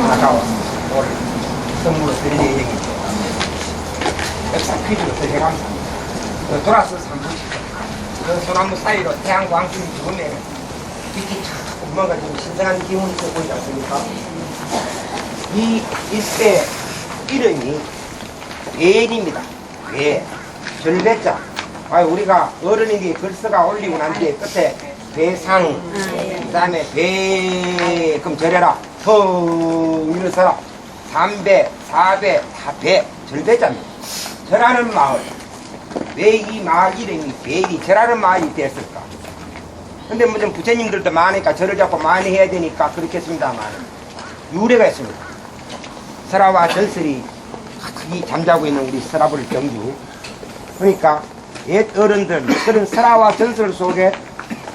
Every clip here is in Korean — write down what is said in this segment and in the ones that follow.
다가와서 오늘 선물로 드릴 예정입니다. 역사 퀴즈로 되게 감사합니다. 돌아서 한번 그 소나무 사이로 태양광선이 들어오면 빛이 참 뭔가 좀 신선한 기운이 보이지 않습니까? 이 일대 이름이 배인입니다. 배. 절배자. 우리가 어른인데 글쓰가 올리고 난 뒤에 끝에 배상, 그 다음에 배, 그럼 절해라. 일어서라. 3배, 4배, 다 배. 절배자입니다. 절하는 마을. 왜 이 마을 이름이 배이 절하는 마을이 됐을까? 근데 뭐 좀 부처님들도 많으니까 절을 잡고 많이 해야 되니까 그렇게 했습니다만 유래가 있습니다. 설화와 전설이 이 잠자고 있는 우리 설화불 경주. 그러니까 옛 어른들 그런 설화와 전설 속에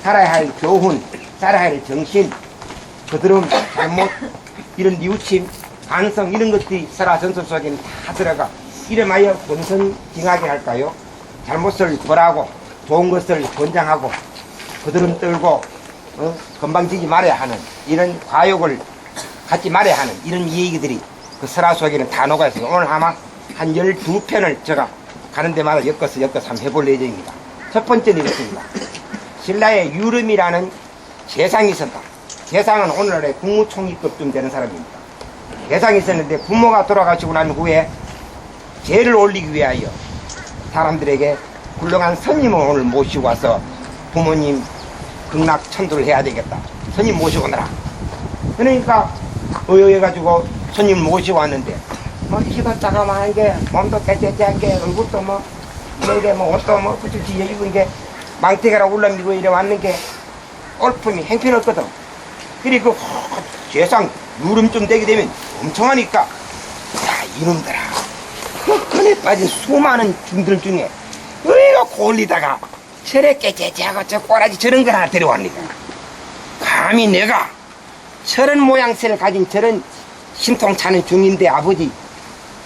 살아야 할 교훈, 살아야 할 정신, 그들은 잘못, 이런 뉘우침, 반성 이런 것들이 설화 전설 속에는 다 들어가. 이름하여 본선징하게 할까요? 잘못을 벌하고 좋은 것을 권장하고 그들은 떨고 건방지지 말아야 하는 이런 과욕을 갖지 말아야 하는 이런 얘기들이 그 설화 속에는 다 녹아있어요. 오늘 아마 한 12편을 제가 가는 데마다 엮어서 한번 해볼 예정입니다. 첫 번째는 이렇습니다. 신라에 유름이라는 재상이 있었다. 재상은 오늘날의 국무총리급쯤 되는 사람입니다. 재상이 있었는데 부모가 돌아가시고 난 후에 제를 올리기 위하여 사람들에게 훌륭한 스님을 오늘 모시고 와서 부모님 극락천도를 해야 되겠다. 스님 모시고 오너라. 그러니까 의외해가지고 스님 모시고 왔는데 뭐 키도 작아만하게 몸도 깨끗하게 얼굴도 뭐 이게 뭐 옷도 뭐 그렇지 입은 게 망태가라 울렁이고 이래 왔는 게 올품이 행편없거든. 그리고 재상 유름쯤 되게 되면 엄청 하니까 야 이놈들아 그 큰에 빠진 수많은 중들 중에 의가 골리다가 철에 깨재재하고 저 꼬라지 저런 걸 하나 데려왔니까 감히 내가 저런 모양새를 가진 저런 신통차는 중인데 아버지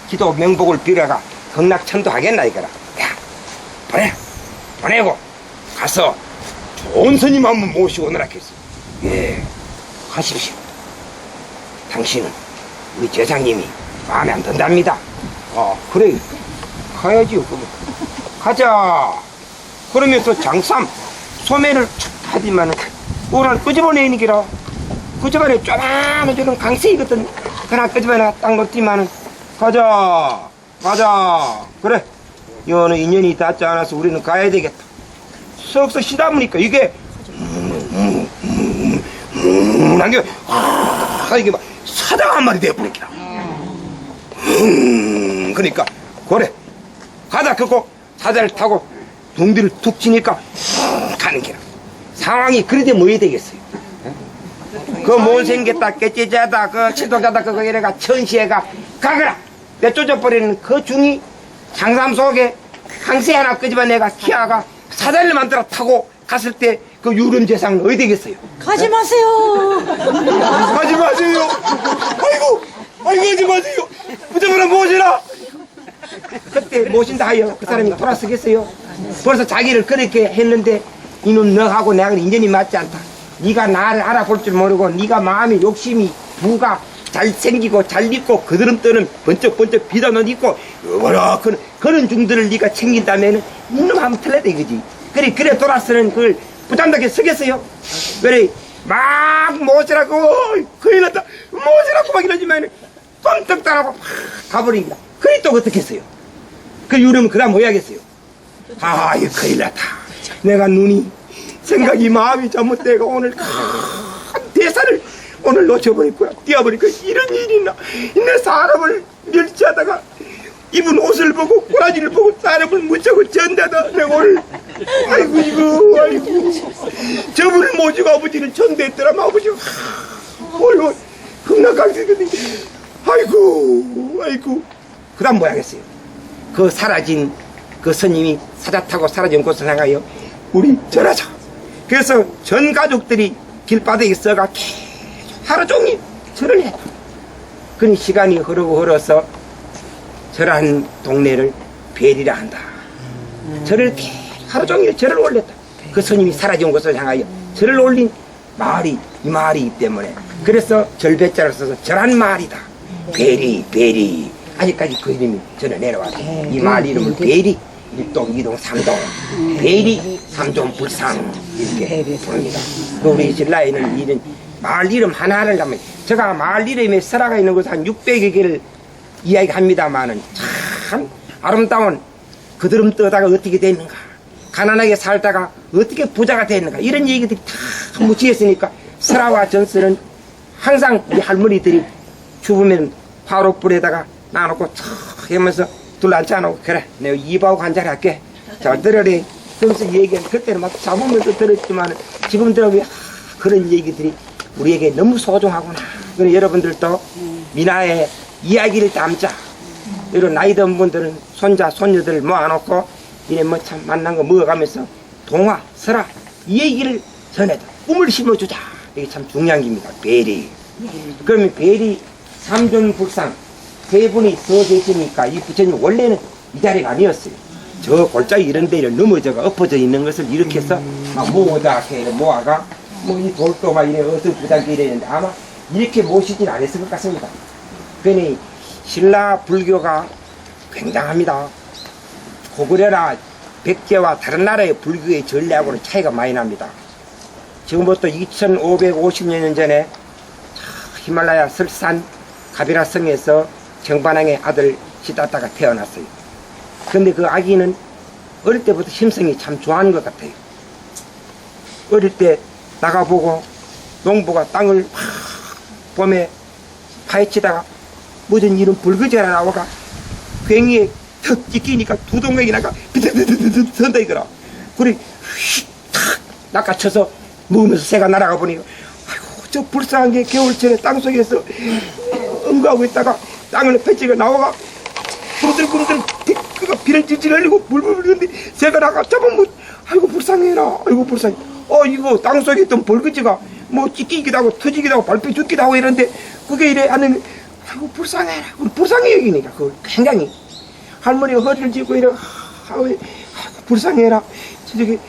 기도 명복을 빌어가 극락천도 하겠나 이거라. 야 보내고 가서 좋은 스님 한번 모시고 오너라 했어. 예 하십시오. 당신은 우리 제상님이 마음에 안 든답니다. 그래 가야지요. 그러면 가자. 그러면서 장삼 소매를 촥 하지만은 오늘 끄집어내는 기라 끄집어내 쪼만한 저런 강세이거든. 그나 끄집어내 딱 놓지만은 가자 그래 이거는 인연이 닿지 않아서 우리는 가야 되겠다. 썩썩 쉬다보니까 이게 난게 이게 막 사자 한 마리 되어버리기라. 그러니까 그래 가자 그거 사자를 타고 둥디를 툭 치니까 가는 기라. 상황이 그래도 뭐 해야 되겠어요? 그 못생겼다 깨째자다 그 치도자다 그거 이래가 천시해가 가거라 내쫓아버리는 그 중이 장삼 속에 강세 하나 끄집어내가 키아가 사자를 만들어 타고 갔을 때 그 유름재상은 어디 되겠어요? 가지 마세요. 가지 마세요. 아이고 가지 마세요. 무조건 모시라. 그때 모신다 하여 그 사람이 돌아서겠어요? 벌써 자기를 그렇게 했는데 이놈 너하고 내가 인연이 맞지 않다. 네가 나를 알아볼 줄 모르고 네가 마음에 욕심이 부가 잘생기고 잘 입고 그들은 떠는 번쩍번쩍 비단옷 입고 어머나 그런 중들을 네가 챙긴다면은 이놈 한번 틀렸다 이거지. 그래 돌아서는 그걸 부담하게 서겠어요? 그래 막 모시라고 큰일 났다 모시라고 막 이러지만은 뻥떡 따라고 막 가버립니다. 그래 또 어떻게 했어요? 그 유름은 그 다음 뭐 해야겠어요? 이거 큰일 났다. 내가 눈이 생각이 마음이 잘못되고 오늘 큰 대사를 오늘 놓쳐버릴 거야. 뛰어버릴 거야. 이런 일이 있나. 내 사람을 멸치하다가 입은 옷을 보고 꼬라지를 보고 사람을 무척을 전다다. 내가 오늘 아이고 저분을 모시고 아버지는 전대했더라면 아버지가 오늘 극락강세거든요. 아이고 그 다음 뭐 하겠어요? 그 사라진 그 스님이 사자 타고 사라진 곳을 향하여 우리 절하자. 그래서 전 가족들이 길바닥에 써가 계속 하루 종일 절을 해. 그런 시간이 흘러서 절한 동네를 벨이라 한다. 절을 계속 하루 종일 절을 올렸다. 그 스님이 사라진 곳을 향하여 절을 올린 마을이 이 말이기 때문에 그래서 절배자를 써서 절한 말이다. 베리 아직까지 그 이름이 저는 내려왔어요. 이 말 이름을 베리 1동 2동 3동 베리 3종 불상 이렇게 부릅니다. 우리 신라에는 이런 마을 이름 하나를 하면 제가 마을 이름에 설화가 있는 것은 한 600여 개를 이야기합니다만은 참 아름다운 그드름 떠다가 어떻게 됐는가, 가난하게 살다가 어떻게 부자가 됐는가, 이런 얘기들이 다 묻혀있으니까 설화와 전설은 항상 우리 할머니들이 죽으면 화롯불에다가 놔놓고 탁 하면서 둘러앉혀놓고 그래 내가 입하고 한잔 할게 잘 들으래 그러면서 얘기하는 그때는 막 잡으면서 들었지만 지금 들어보면 그런 얘기들이 우리에게 너무 소중하구나. 그래서 여러분들도 민화의 이야기를 담자. 이런 나이 든 분들은 손자 손녀들을 모아놓고 이래 뭐 참 만난 거 먹어가면서 동화 설화 이 얘기를 전해줘 꿈을 심어주자. 이게 참 중요한 겁니다. 베리. 그러면 베리 삼존불상 세 분이 서 계시니까 이 부처님 원래는 이 자리가 아니었어요. 저 골짜기 이런 데를 넘어져가 엎어져 있는 것을 이렇게 해서 막 모으다 이렇게 모아가 뭐 이 돌도 막 이래 어떤 부장기 이랬는데 아마 이렇게 모시진 않았을 것 같습니다. 그러니 신라 불교가 굉장합니다. 고구려나 백제와 다른 나라의 불교의 전례하고는 차이가 많이 납니다. 지금부터 2550년 전에 히말라야 설산 가비라 성에서 정반왕의 아들 시다타가 태어났어요. 근데 그 아기는 어릴 때부터 심성이 참 좋아하는 것 같아요. 어릴 때 나가보고 농부가 땅을 봄에 파헤치다가 무슨 이런 불거지가 나와가 괭이에 턱 찍히니까 두 동맥이 나가 비드드드드 선다 이거라. 그래 휙탁 낚아쳐서 먹으면서 새가 날아가 보니까 아이고 저 불쌍한 게 겨울철에 땅속에서 응가하고 있다가 땅을 패치가 나와가 꿈들꿈들 그가 비를 찔찔 흘리고 물불 흘리는데 새가 나가 잡으면 아이고 불쌍해라. 아이고 불쌍해. 이거 땅속에 있던 벌거지가 뭐 찢기기도 하고 터지기도 하고 밟혀 죽기도 하고 이런데 그게 이래 하는 아이고 불쌍해라. 불쌍해 여기니까 그걸 굉장히 할머니가 허리를 쥐고 이래 아이고 불쌍해라. 저기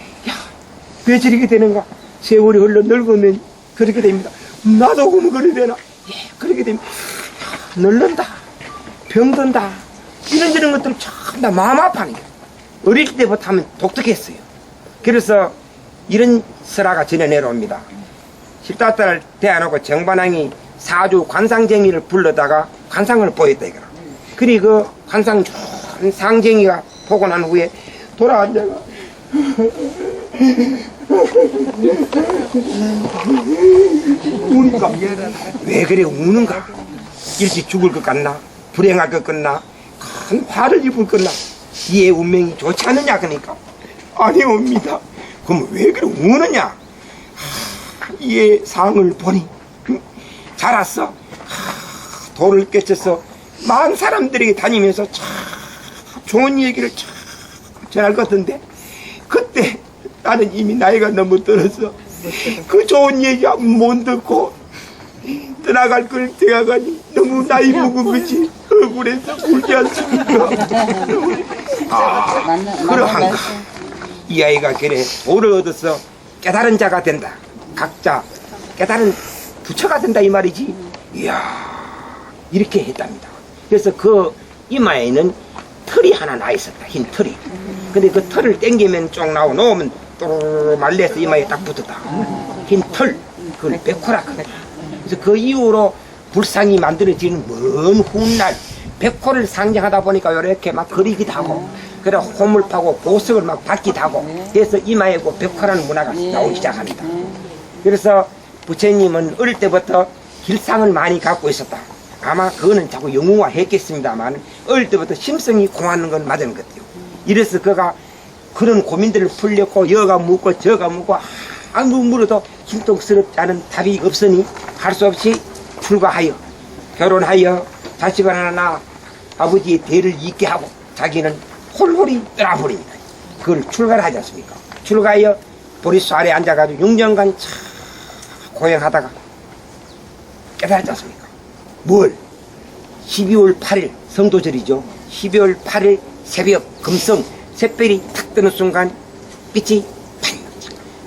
왜 저렇게 되는가. 세월이 흘러 늙으면 그렇게 됩니다. 나도 그러면 그렇게 되나. 그렇게 되면 늙는다 병든다 이런 것들 참 다 마음 아파하는 게 어릴 때부터 하면 독특했어요. 그래서 이런 설화가 전해 내려옵니다. 시다타를 대안하고 정반왕이 사주 관상쟁이를 불러다가 관상을 보였다 이거라. 그리고 그 관상 좋은 상쟁이가 보고 난 후에 돌아앉아가 우니까 왜 그래 우는가. 일찍 죽을 것 같나 불행할 것 같나 큰 화를 입을 것 같나 이의 운명이 좋지 않느냐. 그러니까 아니옵니다. 그럼 왜 그래 우느냐. 이의 상을 보니 자랐어. 돌을 깨쳐서 많은 사람들에게 다니면서 참 좋은 얘기를 참 전할 것 같은데 그때 나는 이미 나이가 너무 들어서 그 좋은 얘기 못 듣고 떠나갈 걸 생각하니 너무 나이 먹은 것이 억울해서 울지 않습니까. 그러한가. 이 아이가 그래 도를 얻어서 깨달은 자가 된다. 각자 깨달은 부처가 된다 이 말이지. 이야 이렇게 했답니다. 그래서 그 이마에는 털이 하나 나 있었다. 흰 털이. 근데 그 털을 땡기면 쭉 나오고 놓으면 또르르 말려서 이마에 딱 붙었다. 흰 털. 그걸 백호라 그래. 그래서 그 이후로 불상이 만들어지는 먼 훗날 백호를 상징하다 보니까 이렇게 막 그리기도 하고 그래 호물 파고 보석을 막 받기도 하고 그래서 이마에 그 백호라는 문화가 나오기 시작합니다. 그래서 부처님은 어릴 때부터 길상을 많이 갖고 있었다. 아마 그거는 자꾸 영웅화했겠습니다만 어릴 때부터 심성이 공하는 건 맞은 것 같아요. 이래서 그가 그런 고민들을 풀렸고 여가 묻고 저가 묻고 아무 물어도 힘통스럽지 않은 답이 없으니 할 수 없이 출가하여 결혼하여 자식을 하나 낳아 아버지의 대를 잇게 하고 자기는 홀홀히 떠나버립니다. 그걸 출가를 하지 않습니까? 출가하여 보리수 아래 앉아가지고 6년간 고행하다가 깨달았지 않습니까? 뭘? 12월 8일 성도절이죠. 12월 8일 새벽 금성 샛별이 탁 뜨는 순간 빛이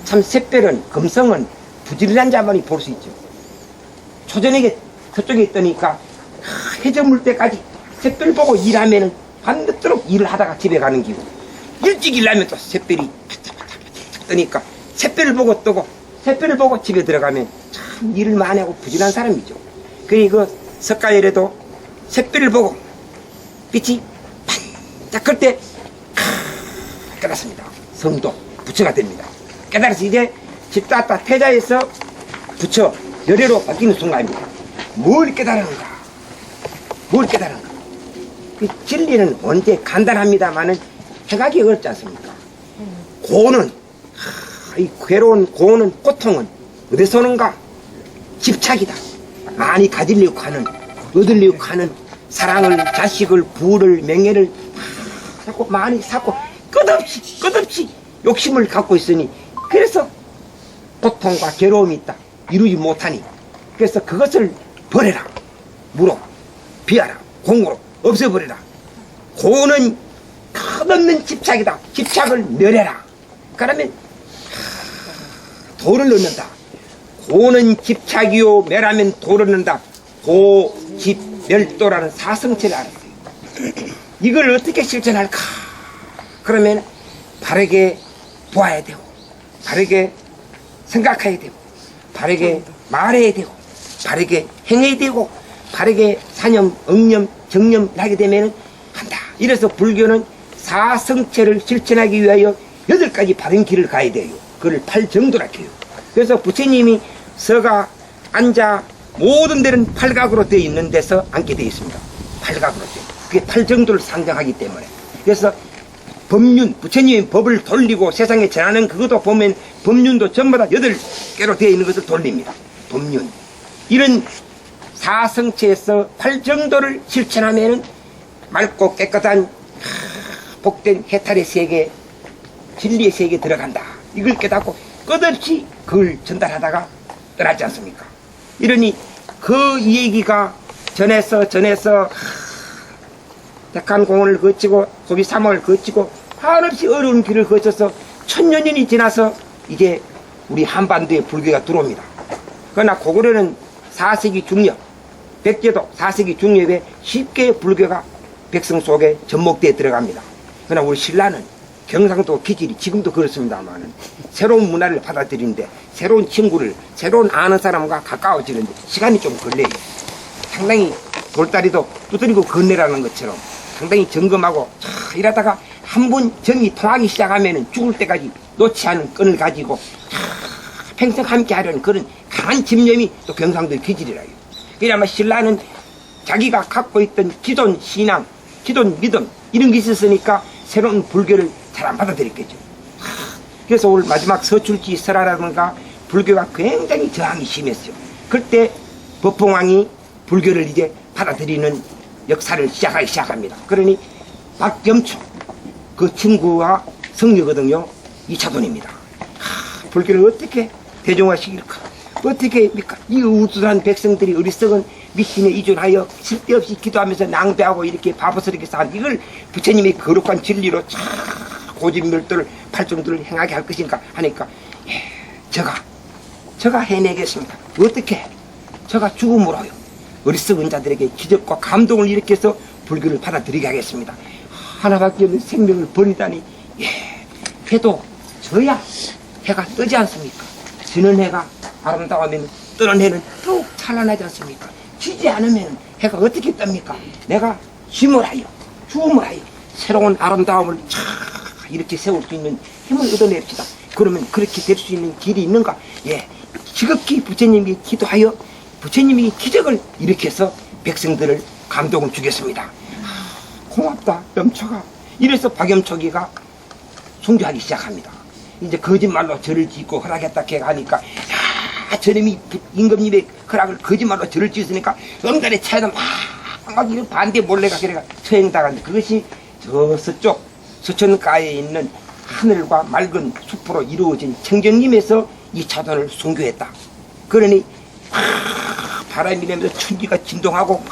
참 샛별은 금성은 부지런한 자만이 볼 수 있죠. 초저녁에 저쪽에 있더니까 해저물 때까지 샛별 보고 일하면은 밤늦도록 일을 하다가 집에 가는 기고, 일찍 일하면 또 샛별이 뜨니까 샛별을 보고 뜨고 샛별을 보고 집에 들어가면 참 일을 많이 하고 부지런한 사람이죠. 그리고 석가열에도 샛별을 보고 빛이 반짝할 때 깨닫습니다. 성도 부처가 됩니다. 깨달아서 이제 집다다 태자에서 부처 열애로 바뀌는 순간입니다. 뭘 깨달았는가? 뭘 깨달았는가? 그 진리는 언제 간단합니다만은 해가기 어렵지 않습니까? 고는, 이 괴로운 고는, 고통은 어디서 오는가? 집착이다. 많이 가지려고 하는, 얻으려고 하는 사랑을, 자식을, 부를, 명예를 자꾸 많이 쌓고 끝없이 욕심을 갖고 있으니, 그래서 고통과 괴로움이 있다. 이루지 못하니, 그래서 그것을 버려라. 무로, 비하라. 공으로 없애버려라. 고는 끝없는 집착이다. 집착을 멸해라. 그러면 도를 얻는다. 고는 집착이요, 멸하면 도를 얻는다. 고, 집, 멸도라는 사성체를 알았어요. 이걸 어떻게 실천할까? 그러면 바르게 보아야 되고, 바르게 생각해야 되고, 바르게 말해야 되고, 바르게 행해야 되고, 바르게 사념, 억념, 정념을 하게 되면 한다. 이래서 불교는 사성체를 실천하기 위하여 8가지 바른 길을 가야 돼요. 그걸 팔정도라 해요. 그래서 부처님이 서가, 앉아, 모든 데는 팔각으로 되어 있는 데서 앉게 되어 있습니다. 팔각으로 되어. 그게 팔정도를 상정하기 때문에. 그래서 법륜, 부처님이 법을 돌리고 세상에 전하는 그것도 보면 법륜도 전부 다 8개로 되어 있는 것을 돌립니다. 법륜. 이런 사성체에서 팔정도를 실천하면 맑고 깨끗한 복된 해탈의 세계, 진리의 세계에 들어간다. 이걸 깨닫고 끝없이 그걸 전달하다가 떠나지 않습니까? 이러니 그 얘기가 전해서 백한공원을 거치고 고비사막을 거치고 한없이 어려운 길을 거쳐서 1000년이 지나서 이제 우리 한반도에 불교가 들어옵니다. 그러나 고구려는 4세기 중엽, 백제도 4세기 중엽에 쉽게 불교가 백성 속에 접목되어 들어갑니다. 그러나 우리 신라는 경상도 기질이 지금도 그렇습니다만 새로운 문화를 받아들이는데, 새로운 친구를, 새로운 아는 사람과 가까워지는데 시간이 좀 걸려요. 상당히 돌다리도 두드리고 건네라는 것처럼 상당히 점검하고 이러다가 한 번 정이 통하기 시작하면 죽을 때까지 놓지 않은 끈을 가지고 평생 함께 하려는 그런 강한 집념이 또 경상도의 기질이라요. 그러면 신라는 자기가 갖고 있던 기존 신앙, 기존 믿음 이런 게 있었으니까 새로운 불교를 잘 안 받아들였겠죠. 그래서 오늘 마지막 서출지 설화라든가 불교가 굉장히 저항이 심했어요. 그때 법봉왕이 불교를 이제 받아들이는 역사를 시작하기 시작합니다. 그러니 박겸초 그 친구와 성녀거든요. 이차돈입니다. 불교를 어떻게 대중화시킬까? 어떻게 합니까? 이 우수한 백성들이 어리석은 미신에 이존하여 쓸데없이 기도하면서 낭배하고 이렇게 바보스럽게 산 이걸 부처님의 거룩한 진리로 고집멸도를 팔정도를 행하게 할 것인가 하니까 제가 해내겠습니다. 어떻게? 제가 죽음으로요. 어리석은 자들에게 기적과 감동을 일으켜서 불교를 받아들이게 하겠습니다. 하나밖에 없는 생명을 버리다니 해도 져야 해가 뜨지 않습니까? 지는 해가 아름다우면 뜨는 해는 더욱 찬란하지 않습니까? 지지 않으면 해가 어떻게 뜹니까? 내가 힘을 하여 죽음을 하여 새로운 아름다움을 이렇게 세울 수 있는 힘을 얻어냅시다. 그러면 그렇게 될 수 있는 길이 있는가? 지극히 부처님이 기도하여 부처님이 기적을 일으켜서 백성들을 감동을 주겠습니다. 고맙다 염초가. 이래서 박염초기가 숭배하기 시작합니다. 이제 거짓말로 절을 짓고 허락했다 하니까 저놈이 임금님의 허락을 거짓말로 절을 짓으니까 엄간에 차에다 막 이런 반대 몰래가 그래가 처형당하는데, 그것이 저 서쪽 서천가에 있는 하늘과 맑은 숲으로 이루어진 청정림에서 이 차돈을 순교했다. 그러니 바람이 내면서 천지가 진동하고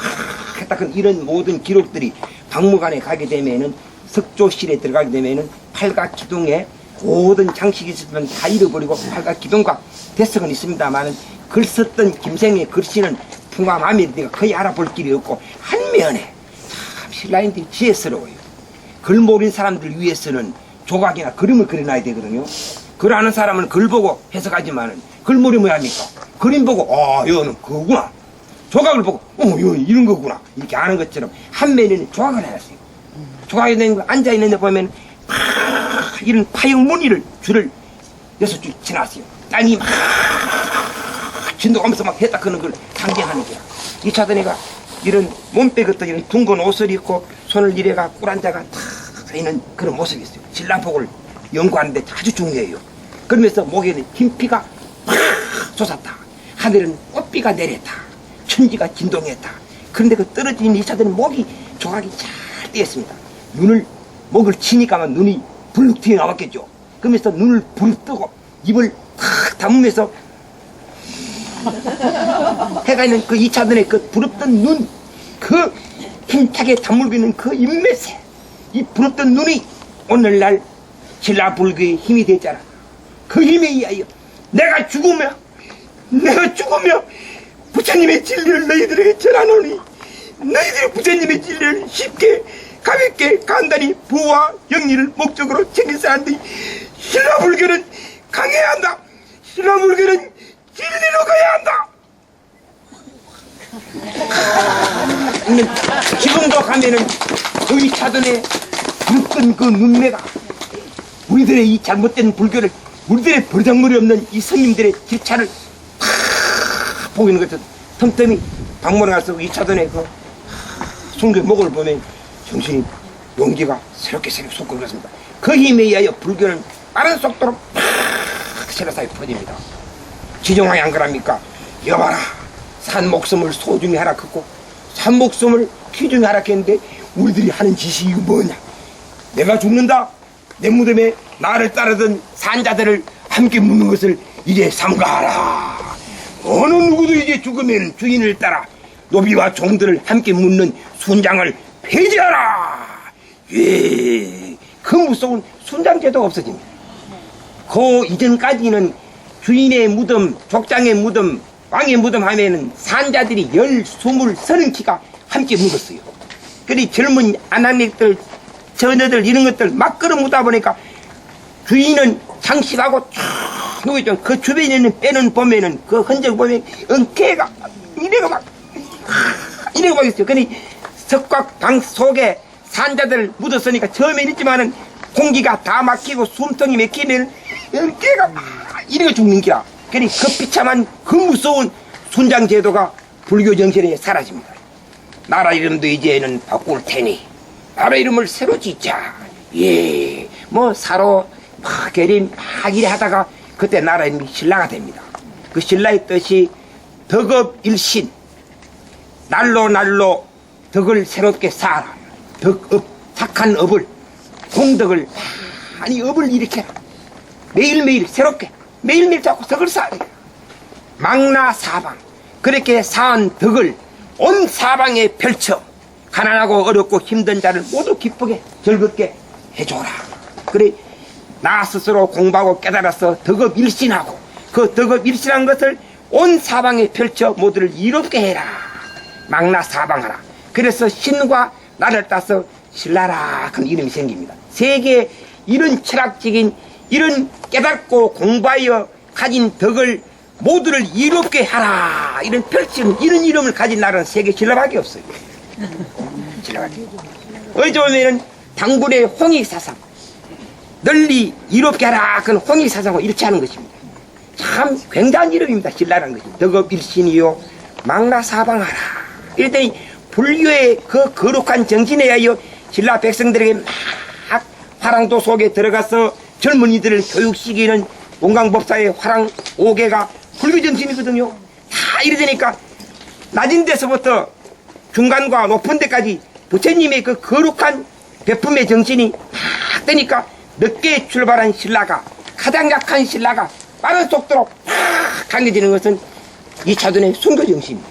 했다. 이런 모든 기록들이 박물관에 가게 되면은 석조실에 들어가게 되면은 팔각 기둥에 모든 장식이 있었으면 다 잃어버리고 활과 기둥과 대성은 있습니다만은 글 썼던 김생의 글씨는 풍화마밀이니까 거의 알아볼 길이 없고 한면에 참 신라인들이 지혜스러워요. 글 모르는 사람들 위해서는 조각이나 그림을 그려놔야 되거든요. 글 아는 사람은 글 보고 해석하지만은 글 모르면 뭐 합니까? 그림 보고 이거는 그거구나. 조각을 보고 이거 이런 거구나. 이렇게 아는 것처럼 한면에는 조각을 해놨어요. 조각이 된 거 앉아있는 데 보면 이런 파형 무늬를 줄을 6줄 지났어요. 땅이 막 진동하면서 막 했다 그는 걸 상징하는 거야. 이 차전에가 이런 몸빼 같은 이런 둥근 옷을 입고 손을 이래가 꿀 앉아가 탁 있는 그런 모습이 있어요. 신라복을 연구하는데 아주 중요해요. 그러면서 목에는 흰피가 팍 솟았다. 하늘은 꽃비가 내렸다. 천지가 진동했다. 그런데 그 떨어진 이 차전은 목이 조각이 잘 띄었습니다. 눈을 목을 치니까만 눈이 불룩 튀어나왔겠죠. 그러면서 눈을 부릅 뜨고 입을 탁 다무면서 해가 있는 그 2차전에 그 부릅던 눈, 그 힘차게 다물고 있는 그 입맛에 이 부릅던 눈이 오늘날 신라불교의 힘이 됐잖아. 그 힘에 의하여 내가 죽으며 부처님의 진리를 너희들에게 전하노니 너희들이 부처님의 진리를 쉽게 가볍게 간단히 부와 영리를 목적으로 챙겨서 한뒤 신라불교는 강해야 한다. 신라불교는 진리로 가야 한다. 지금도 가면은 저희 차전에 붉은 그 눈매가 우리들의 이 잘못된 불교를 우리들의 버장머리 없는 이 스님들의 질차를 탁 보이는 것은 틈틈이 방문을 가서 이 차전에 그 순교 목을 보면 정신이 용기가 새롭게 솟고 그렇습니다. 그 힘에 의하여 불교는 빠른 속도로 팍 세라사에 퍼집니다. 지정왕이 안 그럽니까? 여봐라, 산 목숨을 소중히 하라 했고 산 목숨을 귀중히 하라 했는데 우리들이 하는 짓이 이거 뭐냐? 내가 죽는다. 내 무덤에 나를 따르던 산자들을 함께 묻는 것을 이제 삼가하라. 어느 누구도 이제 죽으면 주인을 따라 노비와 종들을 함께 묻는 순장을 폐지하라. 예, 그 무서운 순장제도가 없어집니다. 그 이전까지는 주인의 무덤, 족장의 무덤, 왕의 무덤 하면은 산자들이 10, 20, 30키가 함께 묻었어요. 그리 젊은 아낙네들, 처녀들 이런 것들 막 끌어 묻다 보니까 주인은 장식하고 쭉 누구있죠. 그 주변에 있는 빼는 보면은 그 흔적 보면 은쾌가 이래가 막 있어요. 그니 석곽 방 속에 산자들 묻었으니까 처음엔 있지만은 공기가 다 막히고 숨통이 막히면 은쾌가 막 이래가 죽는 기라. 그니 그 비참한 그 무서운 순장 제도가 불교 정신에 사라집니다. 나라 이름도 이제는 바꿀 테니 나라 이름을 새로 짓자. 예, 뭐 사로 막 계림 막 이래 하다가 그때 나라 이름이 신라가 됩니다. 그 신라의 뜻이 덕업일신, 날로 덕을 새롭게 쌓아라. 덕업, 착한 업을, 공덕을 많이 업을 일으켜라. 매일매일 새롭게 매일매일 자꾸 덕을 쌓아야 돼. 망나사방, 그렇게 쌓은 덕을 온 사방에 펼쳐 가난하고 어렵고 힘든 자를 모두 기쁘게 즐겁게 해줘라. 그래 나 스스로 공부하고 깨달아서 덕업일신하고 그 덕업일신한 것을 온 사방에 펼쳐 모두를 이롭게 해라. 망나사방하라. 그래서 신과 나를 따서 신라라 그 이름이 생깁니다. 세계에 이런 철학적인 이런 깨닫고 공부하여 가진 덕을 모두를 이롭게 하라 이런 펼치는 이런 이름을 가진 나라는 세계 신라밖에 없어요. 신라밖에. 어디 보면은 당군의 홍익사상 널리 이롭게 하라 그건 홍익사상하고 이렇게 하는 것입니다. 참 굉장한 이름입니다. 신라라는 것이 덕업일신이요 망나사방하라. 이랬더니 불교의 그 거룩한 정신에 의하여 신라 백성들에게 막 화랑도 속에 들어가서 젊은이들을 교육시키는 원광법사의 화랑 5개가 불교 정신이거든요. 다 이러니까 낮은 데서부터 중간과 높은 데까지 부처님의 그 거룩한 베품의 정신이 막 되니까 늦게 출발한 신라가 가장 약한 신라가 빠른 속도로 팍 강해지는 것은 이 차전의 순교 정신입니다.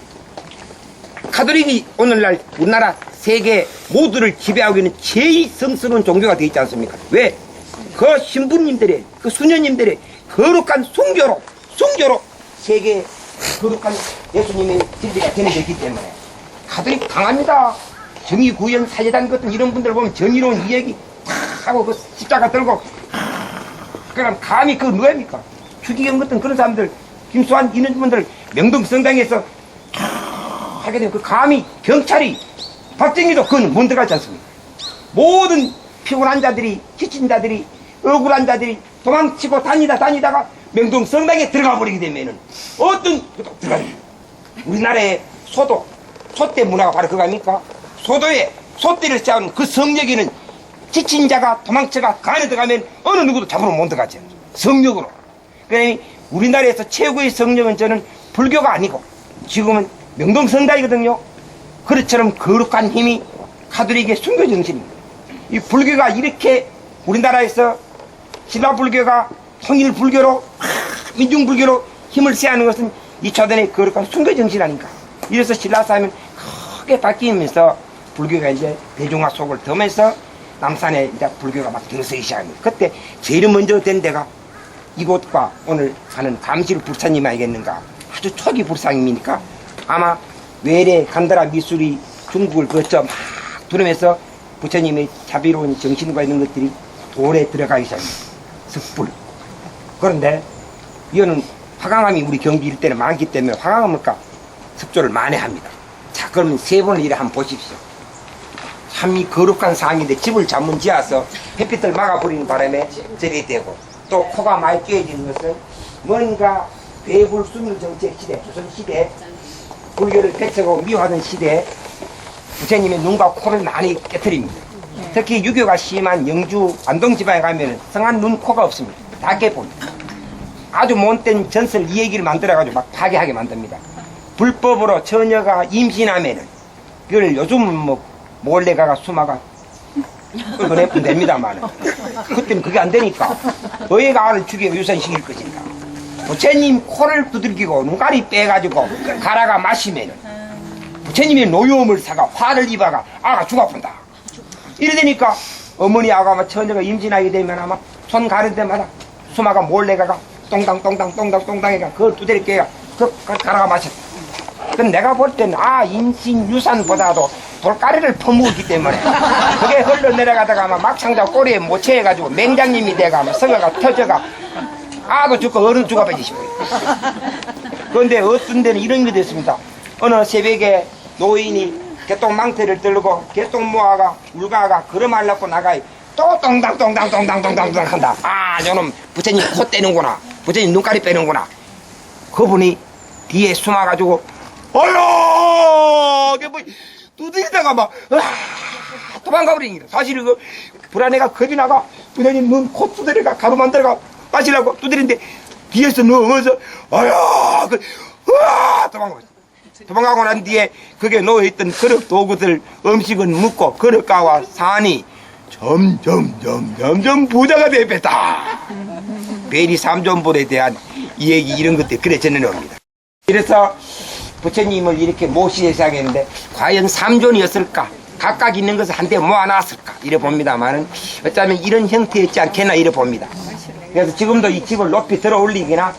가톨릭이 오늘날 우리나라 세계 모두를 지배하고 있는 제일 성스러운 종교가 되어 있지 않습니까? 왜? 그 신부님들의 그 수녀님들의 거룩한 순교로 세계 거룩한 예수님의 진리가 전해졌기 때문에 가톨릭 강합니다. 정의 구현 사제단 같은 이런 분들 보면 정의로운 이야기 탁 하고 그 십자가 들고 그럼 감히 그 누구입니까? 추기경 같은 그런 사람들, 김수환 이런 분들 명동성당에서 하게 되면 그 감히 경찰이 박정희도 그건 못 들어가지 않습니까? 모든 피곤한 자들이, 지친 자들이, 억울한 자들이 도망치고 다니다가 명동성당에 들어가 버리게 되면은 어떤 들어가요. 우리나라의 소대 문화가 바로 그거 아닙니까? 소대를 쌓은 그 성역에는 지친 자가 도망쳐가 간에 들어가면 어느 누구도 잡으러 못 들어가죠. 성역으로. 그러니 우리나라에서 최고의 성역은 저는 불교가 아니고 지금은 명동성당이거든요. 그릇처럼 거룩한 힘이 가톨릭의 순교 정신입니다. 이 불교가 이렇게 우리나라에서 신라불교가 통일불교로 민중불교로 힘을 세하는 것은 이 초단의 거룩한 순교 정신 아닌가. 이래서 신라사회는 크게 바뀌면서 불교가 이제 대중화 속을 더면서 남산에 이제 불교가 막 들어서기 시작합니다. 그때 제일 먼저 된 데가 이곳과 오늘 가는 감실 불사님 아니겠는가. 아주 초기 불상입니까? 아마 외래 간다라 미술이 중국을 거쳐 막 두르면서 부처님의 자비로운 정신과 있는 것들이 돌에 들어가기 시작합니다. 습불. 그런데 이거는 화강암이 우리 경기 일대는 많기 때문에 화강암을까 습조를 만회합니다. 자, 그러면 세 번을 이래 한번 보십시오. 참 이 거룩한 상인데 집을 잘못 지어서 햇빛을 막아버리는 바람에 저리 되고 또 코가 많이 끼어지는 것은 뭔가 괴불순일 정책 시대, 조선시대 불교를 배척하고 미워하던 시대에 부처님의 눈과 코를 많이 깨뜨립니다. 특히 유교가 심한 영주 안동 지방에 가면 성한 눈, 코가 없습니다. 다 깨봅니다. 아주 못된 전설 이 얘기를 만들어가지고 막 파괴하게 만듭니다. 불법으로 처녀가 임신하면은 그걸 요즘은 뭐 몰래 가가 수마가 끌어내면 됩니다만 그때는 그게 안 되니까 너희가 알을 죽여 유산시킬 것인가. 부처님 코를 두들기고 눈가리 빼가지고 갈아가 마시면은 부처님의 노여움을 사가 화를 입어가 아가 죽어본다. 이래 되니까 어머니 아가 처녀가 임신하게 되면 아마 손 가는 데마다 수마가 몰래 가가 똥당 해가 그걸 두드려 깨가 그 갈아가 마셨다. 그럼 내가 볼 때는 임신 유산보다도 돌가리를 퍼먹었기 때문에 그게 흘러내려가다가 아마 막창자 꼬리에 모체해가지고 맹장님이 돼가 아마 서가가 터져가 아도 죽고 어른 죽어버리지 싶어요. 그런데 어떤 데는 이런 게 됐습니다. 어느 새벽에 노인이 개똥망태를 들고 개똥 모아가 울가가 걸음하려고 나가이 또 똥당 한다. 저놈 부처님 코 떼는구나. 부처님 눈가리 빼는구나. 그분이 뒤에 숨어가지고 어휴! 뭐 두드리다가 막 도망가 버리니까 사실 그 불안해가 겁이 나가 부처님 눈 코 두드려가 가루 만들어가 마시려고 두드리는데 뒤에서 넘어서 어휴! 도망가고 난 뒤에 그게 놓여있던 그릇 도구들 음식은 묻고 그릇가와 산이 점점 부자가 되었다. 베리 삼존불에 대한 이 얘기 이런 것들 그래 전해놓습니다. 그래서 부처님을 이렇게 모시게 시작했는데 과연 삼존이었을까? 각각 있는 것을 한데 모아놨을까? 이래 봅니다만은 어쩌면 이런 형태였지 않겠나 이래 봅니다. 그래서 지금도 이 집을 높이 들어 올리기나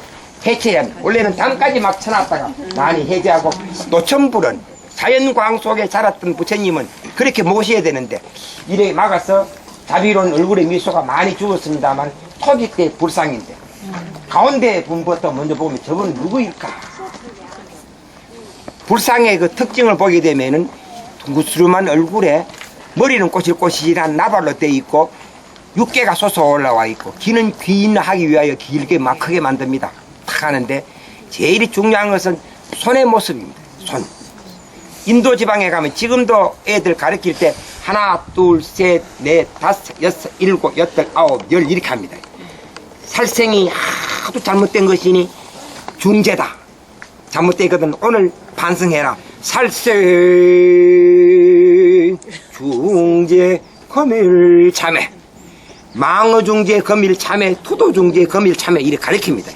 해체해야 합니다. 원래는 담까지 막 쳐놨다가 많이 해제하고 노천불은 자연광 속에 자랐던 부처님은 그렇게 모셔야 되는데 이래 막아서 자비로운 얼굴에 미소가 많이 죽었습니다만 토기 때 불상인데 가운데 분부터 먼저 보면 저건 누구일까? 불상의 그 특징을 보게 되면은 둥그스름한 얼굴에 머리는 꼬실꼬실한 나발로 돼 있고 육개가 솟아 올라와 있고 귀는 귀인하기 위하여 길게 막 크게 만듭니다. 탁 하는데 제일 중요한 것은 손의 모습입니다. 손. 인도 지방에 가면 지금도 애들 가르칠 때 하나, 둘, 셋, 넷, 다섯, 여섯, 일곱, 여덟, 아홉, 열 이렇게 합니다. 살생이 하도 잘못된 것이니 중재다. 잘못되거든. 오늘 반성해라. 살생, 중재, 검일, 참회. 망어 중재, 검일, 참회, 토도 중재, 검일, 참회 이렇게 가르칩니다.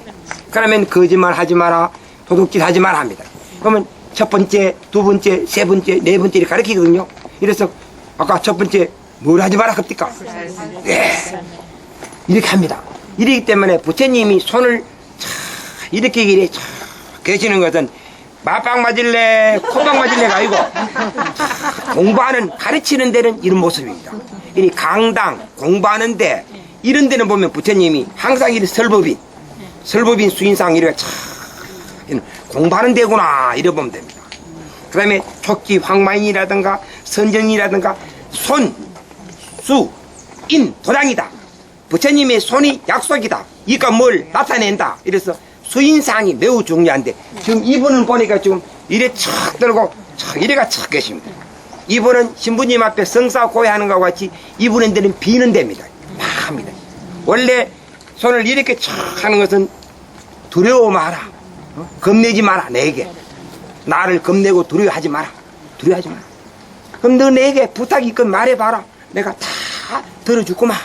그러면 거짓말 하지 마라, 도둑질 하지 마라 합니다. 그러면 첫 번째, 두 번째, 세 번째, 네 번째 이렇게 가르치거든요. 이래서 아까 첫 번째 뭘 하지 마라 합니까? 네. 이렇게 합니다. 이러기 때문에 부처님이 손을 이렇게 계시는 것은 맞박 맞을래 콧방 맞을래가 아니고 공부하는 가르치는 데는 이런 모습입니다. 이 강당 공부하는데 이런 데는 보면 부처님이 항상 이런 설법인 수인상 이렇게 공부하는 데구나 이래 보면 됩니다. 그 다음에 촉지 황마인이라든가 선정이라든가 손, 수, 인, 도장이다. 부처님의 손이 약속이다. 이가 뭘 나타낸다. 이래서 수인상이 매우 중요한데 지금 이분은 보니까 지금 이래 척 들고 척 이래가 척 계십니다. 이분은 신부님 앞에 성사 고해하는 것과 같이 이분한테는 비는 데입니다. 막 합니다. 원래 손을 이렇게 척 하는 것은 두려워 마라. 겁내지 마라. 내게 나를 겁내고 두려워하지 마라. 두려워하지 마라. 그럼 너 내게 부탁이 있건 말해봐라. 내가 다 들어주구만.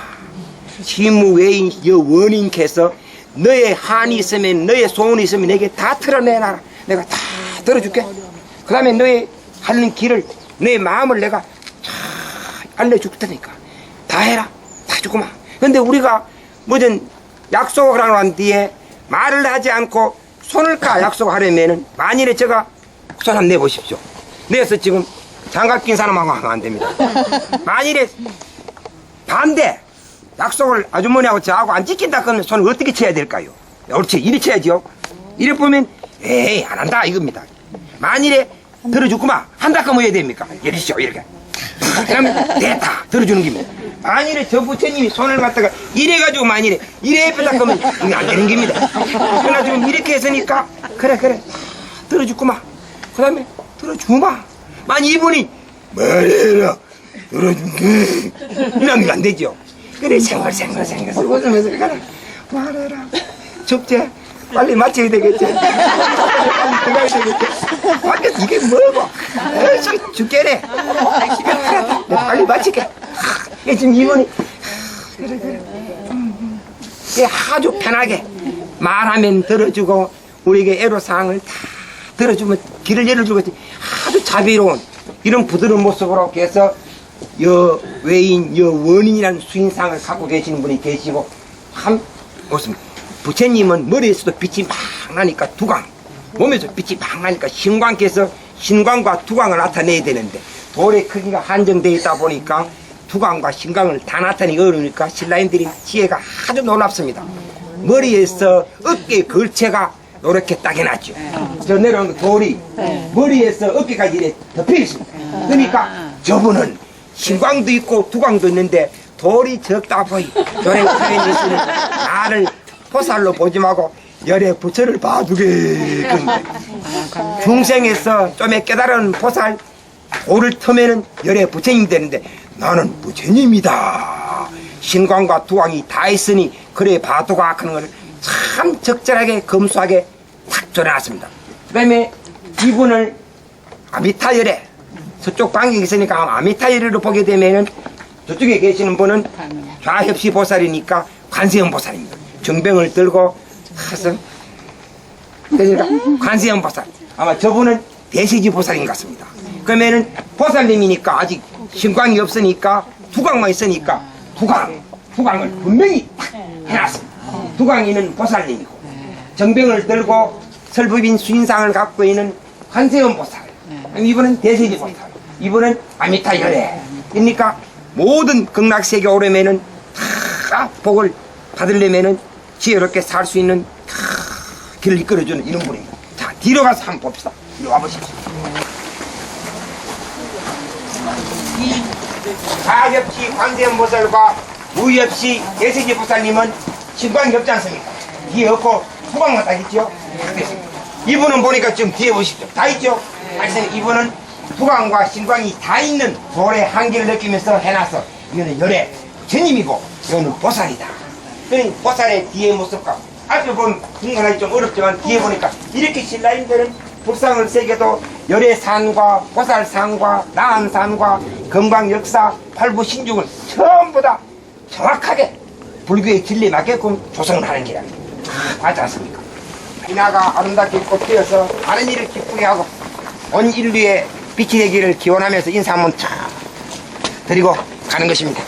시무외인 여원인께서 너의 한이 있으면 너의 소원이 있으면 내게 다 털어내놔라. 내가 다 들어줄게. 그 다음에 너의 하는 길을 너의 마음을 내가 다 알려줄 테니까 다 해라. 다 주구만. 근데 우리가 무슨 약속을 하는 뒤에 말을 하지 않고 손을 까 약속하려면은 만일에 제가 손 한번 내보십시오. 내서 지금 장갑 낀 사람하고 하면 안 됩니다. 만일에 반대 약속을 아주머니하고 저하고 안 지킨다 그러면 손을 어떻게 쳐야 될까요? 옳지 이리 쳐야죠. 이래 보면 에이 안 한다 이겁니다. 만일에 들어주구만 한다 그러면 해야 됩니까? 이러시죠 이렇게 그러면 됐다 들어주는 겁니다. 만일에 저 부처님이 손을 갖다가 이래가지고 만일에 이래 뺐다 그러면 이게 안 되는 겁니다. 그러나 지금 이렇게 했으니까 그래 들어주구만. 그 다음에 들어주마. 만약 이분이 말해라 들어줄게 이러면 안 되죠. 그래 생활 웃으면서 가라 말해라 축제 빨리 마쳐야 되겠지. 빨리 들어가야 되겠지. 밖에서 이게 뭐고 죽겠네. 빨리 마칠게. 지금 이분이 그래 아주 편하게 말하면 들어주고 우리에게 애로사항을 다 들어주면 길을 열어주고 아주 자비로운 이런 부드러운 모습으로 해서 여외인 여원인이라는 수인상을 갖고 계시는 분이 계시고 한 모습. 부처님은 머리에서도 빛이 막 나니까 두광, 몸에서 빛이 막 나니까 신광께서 신광과 두광을 나타내야 되는데 돌의 크기가 한정되어 있다 보니까 두광과 신광을 다 나타내기 어려우니까 신라인들이 지혜가 아주 놀랍습니다. 머리에서 어깨 걸체가 이렇게 딱 해놨죠. 저 내려온 돌이 머리에서 어깨까지 이렇게 덮여 있습니다. 그러니까 저분은 신광도 있고 두광도 있는데 돌이 적다 보이. 요래 사인이 있으니 나를 포살로 보지 말고 열에 부처를 봐주게. 중생에서 좀에 깨달은 포살 돌을 터면은 열에 부처님 되는데 나는 부처님이다. 신광과 두광이 다 있으니 그래 봐두가 하는 걸 참 적절하게 검소하게 탁 졸여놨습니다. 그 다음에 이분을 아미타열에 서쪽 방향이 있으니까 아미타열을 보게 되면은 저쪽에 계시는 분은 좌협시 보살이니까 관세음 보살입니다. 정병을 들고 가서 그러니까 관세음 보살. 아마 저분은 대세지 보살인 것 같습니다. 그러면은 보살님이니까 아직 신광이 없으니까 두광만 있으니까 두광을 분명히 탁 해놨습니다. 두광이는 보살님이고 정병을 들고 설법인 수인상을 갖고 있는 관세음 보살. 이분은 대세지 보살. 이분은 아미타 열애. 그러니까 모든 극락세계 오려면은 다 복을 받으려면은 지혜롭게 살 수 있는 길을 이끌어주는 이런 분입니다. 자, 뒤로 가서 한번 봅시다. 이리 와보십시오. 이 좌협시 관세음 보살과 우협시 대세지 보살님은 신광이 없지 않습니까? 뒤에 없고 후광만 딱 있죠? 딱 됐습니다. 이분은 보니까 지금 뒤에 보십시오. 다 있죠? 이분은 두광과 신광이 다 있는 돌의 한계를 느끼면서 해놔서 이거는 열애 부처님이고 이거는 보살이다. 그러니 보살의 뒤의 모습과 앞에 보면 분간하기 좀 어렵지만 뒤에 보니까 이렇게 신라인들은 불상을 새겨도 열애산과 보살산과 나한산과 건강역사 팔부신중을 전부 다 정확하게 불교의 진리에 맞게끔 조성을 하는 게 맞지 않습니까? 비나가 아름답게 꽃 피어서 많은 일을 기쁘게 하고 온 인류의 빛이 되기를 기원하면서 인사 한번 쫙 드리고 가는 것입니다.